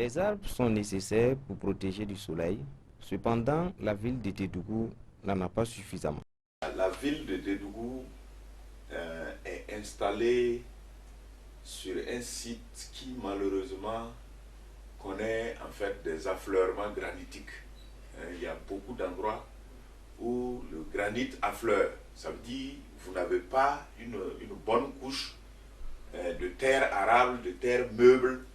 Les arbres sont nécessaires pour protéger du soleil. Cependant, la ville de Tédougou n'en a pas suffisamment. La ville de Tédougou est installée sur un site qui malheureusement connaît en fait des affleurements granitiques. Il y a beaucoup d'endroits où le granit affleure. Ça veut dire que vous n'avez pas une bonne couche de terre arable, de terre meuble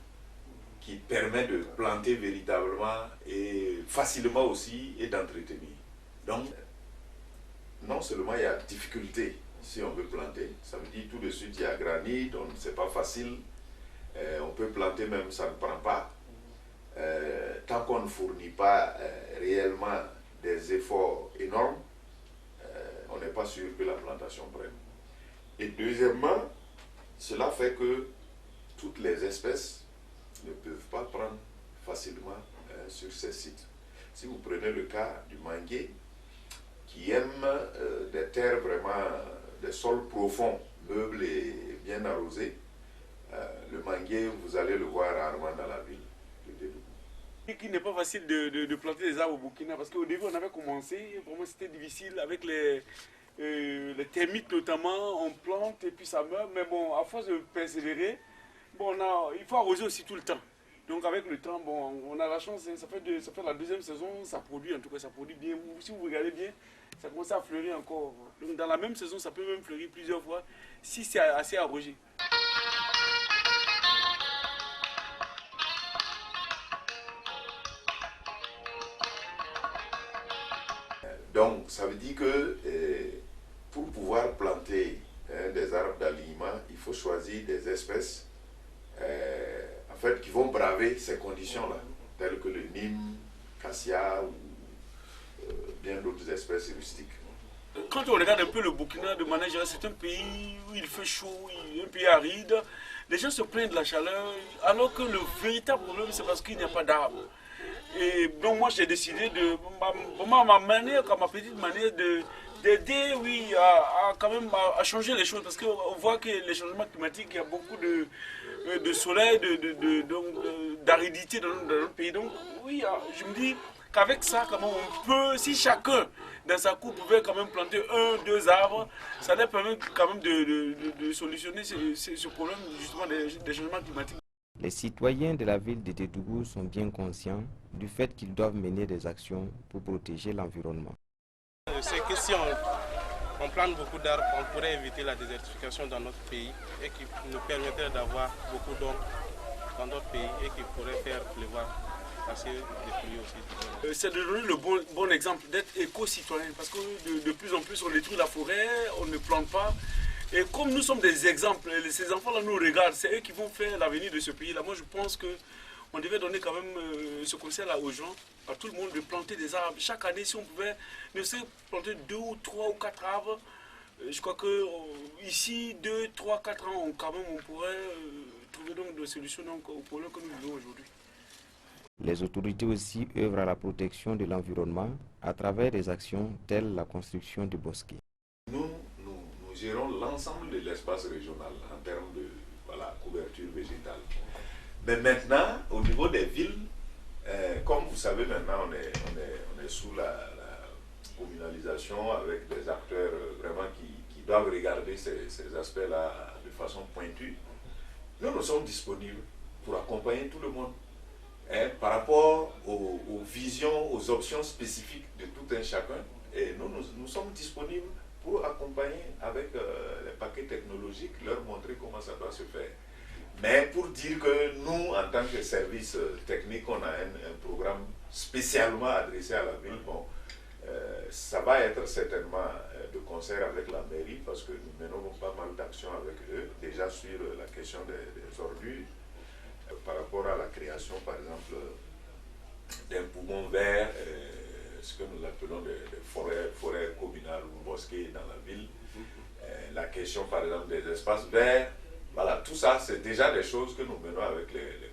qui permet de planter véritablement et facilement aussi et d'entretenir. Donc, non seulement il y a difficulté si on veut planter, ça veut dire tout de suite il y a granit, donc c'est pas facile. On peut planter même, ça ne prend pas. Tant qu'on ne fournit pas réellement des efforts énormes, on n'est pas sûr que la plantation prenne. Et deuxièmement, cela fait que toutes les espèces ne peuvent pas prendre facilement sur ces sites. Si vous prenez le cas du manguier, qui aime des terres vraiment, des sols profonds, meubles et bien arrosés, le manguier, vous allez le voir rarement dans la ville de Tédougou. Il n'est pas facile de planter des arbres au Burkina parce qu'au début on avait commencé, vraiment c'était difficile avec les termites notamment, on plante et puis ça meurt, mais bon, à force de persévérer, bon, il faut arroser aussi tout le temps. Donc avec le temps, bon, on a la chance, ça fait la deuxième saison, ça produit, en tout cas ça produit bien. Si vous regardez bien, ça commence à fleurir encore. Donc dans la même saison, ça peut même fleurir plusieurs fois si c'est assez arrosé. Donc ça veut dire que pour pouvoir planter des arbres d'alignement, il faut choisir des espèces en fait, qui vont braver ces conditions-là, telles que le Nîmes, cassia ou bien d'autres espèces rustiques. Quand on regarde un peu le Burkina de manière générale, c'est un pays où il fait chaud, un pays aride. Les gens se plaignent de la chaleur, alors que le véritable problème, c'est parce qu'il n'y a pas d'arbres. Et donc moi, j'ai décidé de, ma petite manière d'aider, oui, quand même à changer les choses. Parce qu'on voit que les changements climatiques, il y a beaucoup de soleil, d'aridité dans notre pays. Donc oui, je me dis qu'avec ça, comment on peut, si chacun dans sa cour pouvait quand même planter 1, 2 arbres, ça allait permettre quand même de solutionner ce problème justement des changements climatiques. Les citoyens de la ville de Tédougou sont bien conscients du fait qu'ils doivent mener des actions pour protéger l'environnement. C'est que si on plante beaucoup d'arbres, on pourrait éviter la désertification dans notre pays et qui nous permettrait d'avoir beaucoup d'eau dans notre pays et qui pourrait faire pleuvoir assez de pluie aussi. C'est de donner le bon exemple, d'être éco-citoyen parce que de plus en plus on détruit la forêt, on ne plante pas. Et comme nous sommes des exemples, ces enfants-là nous regardent, c'est eux qui vont faire l'avenir de ce pays-là. Moi je pense qu'on devait donner quand même ce conseil-là aux gens, à tout le monde, de planter des arbres. Chaque année, si on pouvait ne serait planter 2 ou 3 ou 4 arbres, je crois que ici, 2, 3, 4 ans, quand même, on pourrait trouver donc des solutions au problème que nous vivons aujourd'hui. Les autorités aussi œuvrent à la protection de l'environnement à travers des actions telles la construction de bosquets. Nous gérons l'ensemble de l'espace régional en termes de couverture végétale. Mais maintenant, au niveau des villes, comme vous savez maintenant, on est sous la communalisation avec des acteurs vraiment qui doivent regarder ces aspects-là de façon pointue. Nous sommes disponibles pour accompagner tout le monde par rapport aux visions, aux options spécifiques de tout un chacun. Et nous sommes disponibles pour accompagner avec les paquets technologiques, leur montrer comment ça doit se faire. Mais pour dire que nous, en tant que service technique, on a un programme spécialement adressé à la ville, bon, ça va être certainement de concert avec la mairie parce que nous menons pas mal d'actions avec eux, déjà sur la question des ordures, par rapport à la création, par exemple, d'un poumon vert, ce que nous appelons des forêts communales ou bosquets dans la ville, la question, par exemple, des espaces verts. Voilà, tout ça, c'est déjà des choses que nous menons avec les